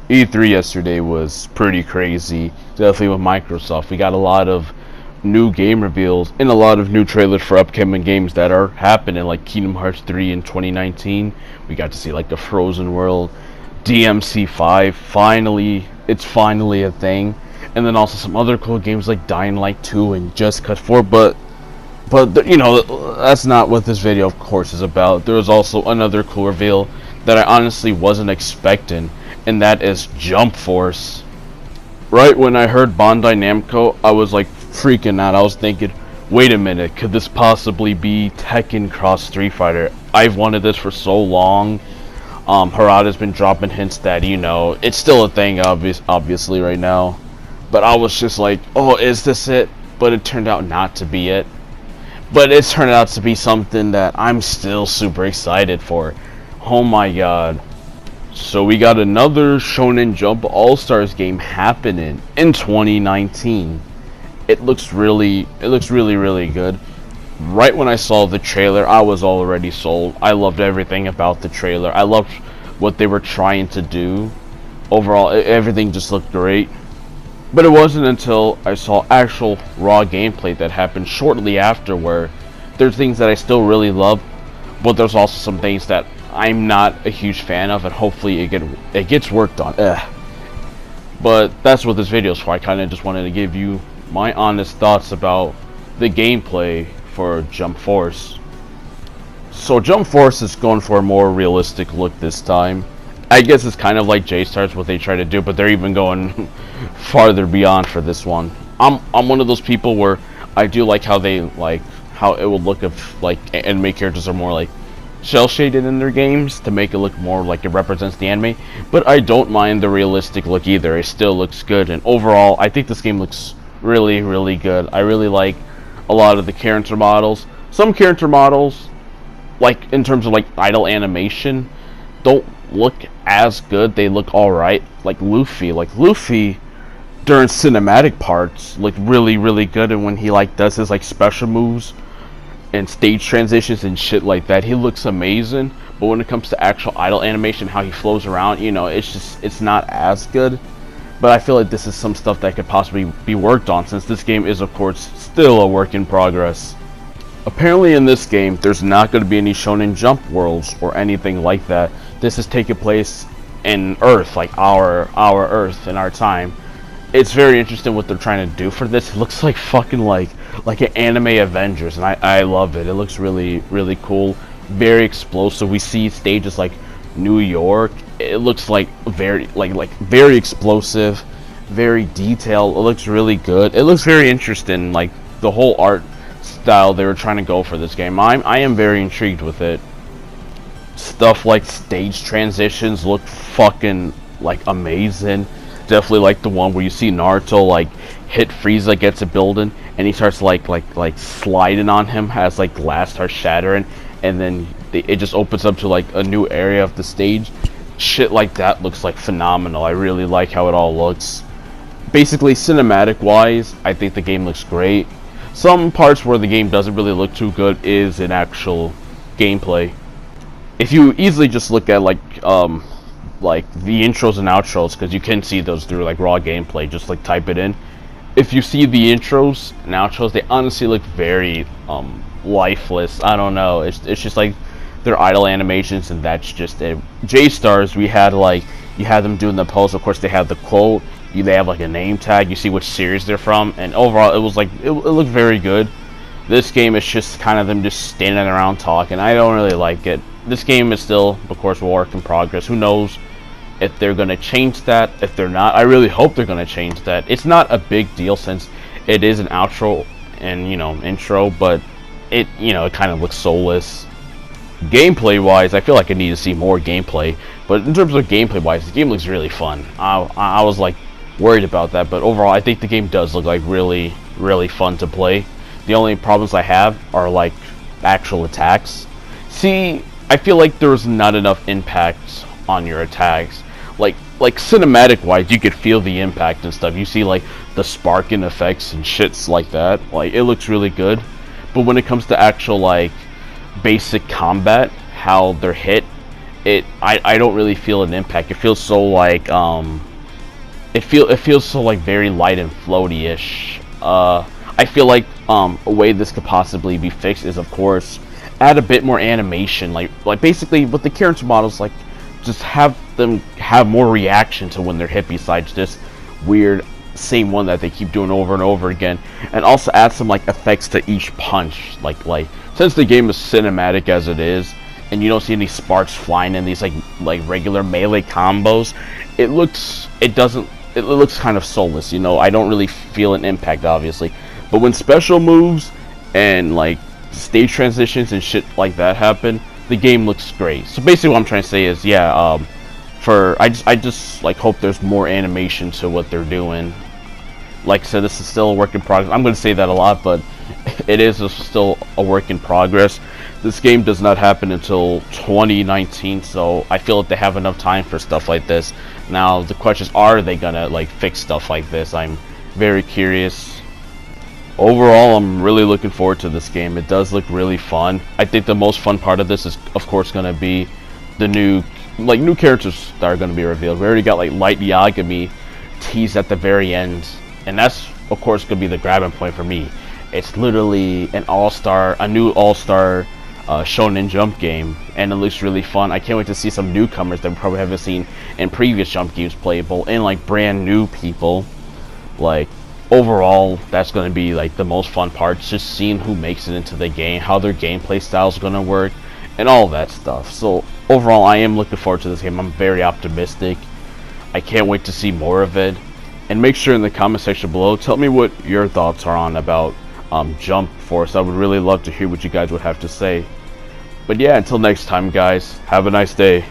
E3 yesterday was pretty crazy, definitely with Microsoft. We got a lot of new game reveals and a lot of new trailers for upcoming games that are happening, like Kingdom Hearts 3 in 2019. We got to see like the Frozen World, DMC5. It's finally a thing. And then also some other cool games like Dying Light 2 and Just Cause 4. But that's not what this video, of course, is about. There was also another cool reveal that I honestly wasn't expecting, and that is Jump Force. Right when I heard Bandai Namco, I was like freaking out. I was thinking, wait a minute, could this possibly be Tekken Cross Street Fighter? I've wanted this for so long. Harada's been dropping hints that, it's still a thing, obviously, right now. But I was just like, oh, is this it? But it turned out not to be it. But it turned out to be something that I'm still super excited for. Oh my god. So we got another Shonen Jump All-Stars game happening in 2019. It looks really good. Right when I saw the trailer, I was already sold. I loved everything about the trailer. I loved what they were trying to do. Overall, everything just looked great. But it wasn't until I saw actual raw gameplay that happened shortly after where there's things that I still really love, but there's also some things that I'm not a huge fan of, and hopefully it gets worked on. But that's what this video is for. I kind of just wanted to give you my honest thoughts about the gameplay for Jump Force. So Jump Force is going for a more realistic look this time. I guess it's kind of like J-Stars, what they try to do, but they're even going farther beyond for this one. I'm one of those people where I do like how it would look if like anime characters are more like cel shaded in their games to make it look more like it represents the anime. But I don't mind the realistic look either. It still looks good, and overall, I think this game looks really good. I really like a lot of the character models. Some character models, like in terms of like idle animation, don't look as good. They look alright. Like Luffy during cinematic parts looked really good, and when he like does his like special moves and stage transitions and shit like that, he looks amazing. But when it comes to actual idle animation, how he flows around, it's not as good. But I feel like this is some stuff that could possibly be worked on, since this game is of course still a work in progress. Apparently in this game, there's not going to be any Shonen Jump worlds or anything like that. This is taking place in Earth, like our Earth in our time. It's very interesting what they're trying to do for this. It looks like fucking like an anime Avengers, and I love it. It looks really cool, very explosive. We see stages like New York. It looks like very very explosive, very detailed. It looks really good. It looks very interesting, like the whole art style they were trying to go for this game. I am very intrigued with it. Stuff like stage transitions look fucking like amazing. Definitely like the one where you see Naruto like hit Frieza, gets a building, and he starts like sliding on him as like glass starts shattering, and then it just opens up to like a new area of the stage. Shit like that looks like phenomenal. I really like how it all looks. Basically, cinematic wise, I think the game looks great. Some parts where the game doesn't really look too good is in actual gameplay. If you easily just look at like the intros and outros, because you can see those through like raw gameplay, just like type it in. If you see the intros and outros, they honestly look very lifeless. I don't know, it's just like they're idle animations, and that's just it. J-Stars, you had them doing the pose. Of course they have the quote, they have like a name tag, you see which series they're from, and overall it was like it looked very good. This game is just kind of them just standing around talking. I don't really like it. This game is still, of course, a work in progress. Who knows if they're going to change that? If they're not, I really hope they're going to change that. It's not a big deal since it is an outro and, intro, but it kind of looks soulless. Gameplay-wise, I feel like I need to see more gameplay. But in terms of gameplay-wise, the game looks really fun. I was, like, worried about that, but overall, I think the game does look like really fun to play. The only problems I have are, like, actual attacks. See, I feel like there's not enough impact on your attacks. Like cinematic wise, you could feel the impact and stuff. You see like the sparking effects and shits like that. Like it looks really good. But when it comes to actual like basic combat, how they're hit, I don't really feel an impact. It feels so like it feels so like very light and floaty-ish. I feel like a way this could possibly be fixed is, of course, add a bit more animation, like basically with the character models, like just have them have more reaction to when they're hit besides this weird same one that they keep doing over and over again, and also add some like effects to each punch, like since the game is cinematic as it is and you don't see any sparks flying in these like regular melee combos, it looks kind of soulless, you know. I don't really feel an impact, obviously, but when special moves and like stage transitions and shit like that happen, the game looks great. So basically what I'm trying to say is, yeah, I just like hope there's more animation to what they're doing. Like I said, this is still a work in progress. I'm going to say that a lot, but it is still a work in progress. This game does not happen until 2019, so I feel like they have enough time for stuff like this. Now the question is, are they gonna like fix stuff like this? I'm very curious. Overall, I'm really looking forward to this game. It does look really fun. I think the most fun part of this is, of course, going to be the new characters that are going to be revealed. We already got like Light Yagami teased at the very end, and that's, of course, going to be the grabbing point for me. It's literally a new all-star Shonen Jump game, and it looks really fun. I can't wait to see some newcomers that we probably haven't seen in previous Jump games playable, and like brand new people. Like, overall, that's going to be like the most fun part, just seeing who makes it into the game, how their gameplay style is going to work, and all that stuff. So overall, I am looking forward to this game. I'm very optimistic. I can't wait to see more of it. And make sure in the comment section below, tell me what your thoughts are on about Jump Force. I would really love to hear what you guys would have to say. But yeah, until next time, guys, have a nice day.